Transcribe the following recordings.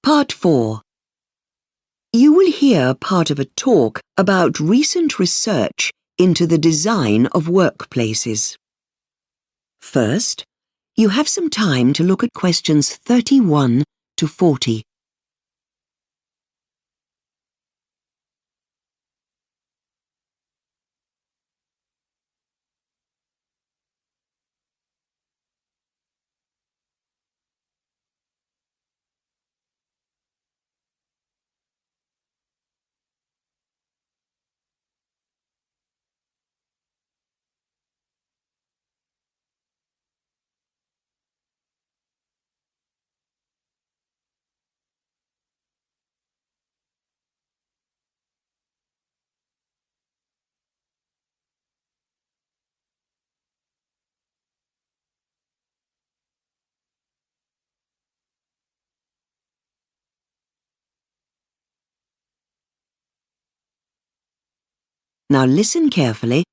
Part 4. You will hear part of a talk about recent research into the design of workplaces. First, you have some time to look at questions 31 to 40. Now listen carefully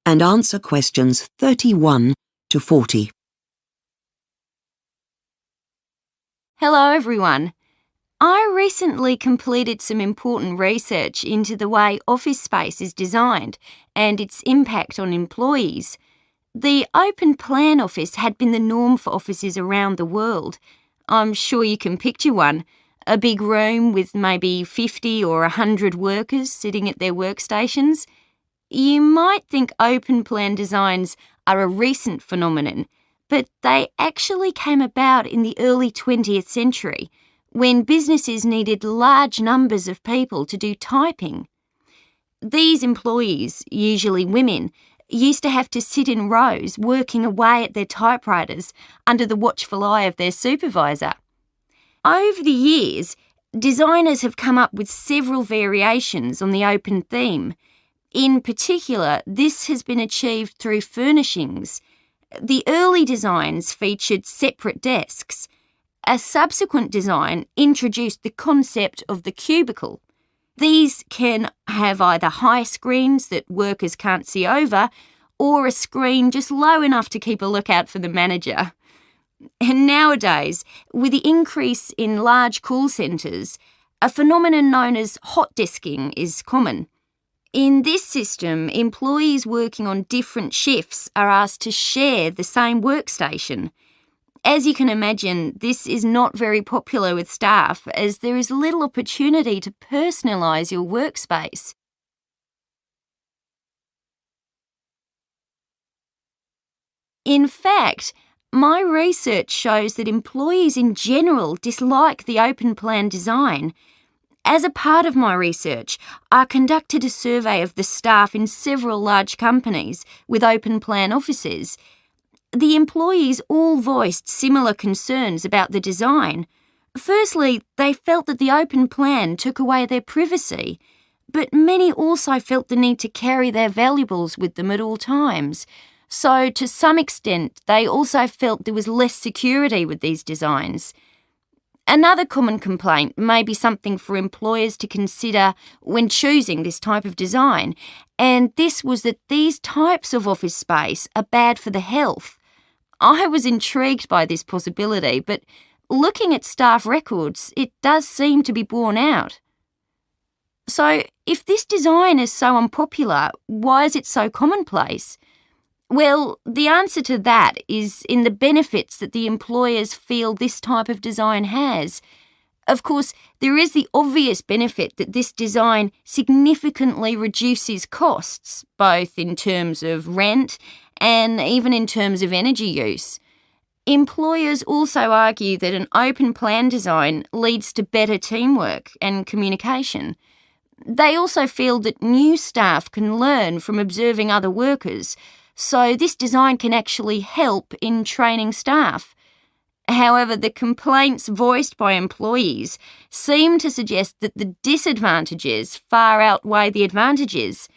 and answer questions 31 to 40. Hello everyone. I recently completed some important research into the way office space is designed and its impact on employees. The open plan office had been the norm for offices around the world. I'm sure you can picture one, a big room with maybe 50 or 100 workers sitting at their workstations. You might think open plan designs are a recent phenomenon, but they actually came about in the early 20th century, when businesses needed large numbers of people to do typing. These employees, usually women, used to have to sit in rows working away at their typewriters under the watchful eye of their supervisor. Over the years, designers have come up with several variations on the open theme. In particular, this has been achieved through furnishings. The early designs featured separate desks. A subsequent design introduced the concept of the cubicle. These can have either high screens that workers can't see over, or a screen just low enough to keep a lookout for the manager. And nowadays, with the increase in large call centres, a phenomenon known as hot desking is common. In this system, employees working on different shifts are asked to share the same workstation. As you can imagine, this is not very popular with staff, as there is little opportunity to personalise your workspace. In fact, my research shows that employees in general dislike the open plan design. As a part of my research, I conducted a survey of the staff in several large companies with open plan offices. The employees all voiced similar concerns about the design. Firstly, they felt that the open plan took away their privacy, but many also felt the need to carry their valuables with them at all times. So, to some extent, they also felt there was less security with these designs. Another common complaint may be something for employers to consider when choosing this type of design, and this was that these types of office space are bad for the health. I was intrigued by this possibility, but looking at staff records, it does seem to be borne out. So, if this design is so unpopular, why is it so commonplace? Well, the answer to that is in the benefits that the employers feel this type of design has. Of course, there is the obvious benefit that this design significantly reduces costs, both in terms of rent and even in terms of energy use. Employers also argue that an open plan design leads to better teamwork and communication. They also feel that new staff can learn from observing other workers, so this design can actually help in training staff. However, the complaints voiced by employees seem to suggest that the disadvantages far outweigh the advantages.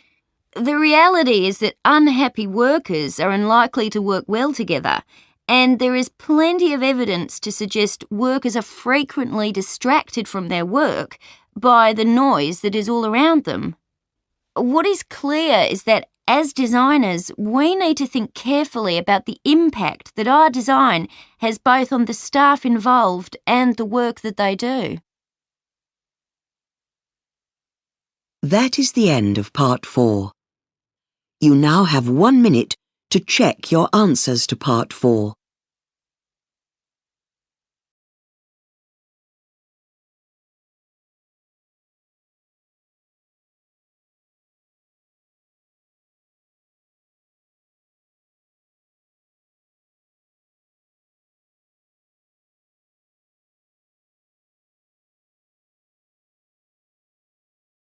The reality is that unhappy workers are unlikely to work well together, and there is plenty of evidence to suggest workers are frequently distracted from their work by the noise that is all around them. What is clear is that as designers, we need to think carefully about the impact that our design has both on the staff involved and the work that they do. That is the end of part 4. You now have 1 minute to check your answers to part 4.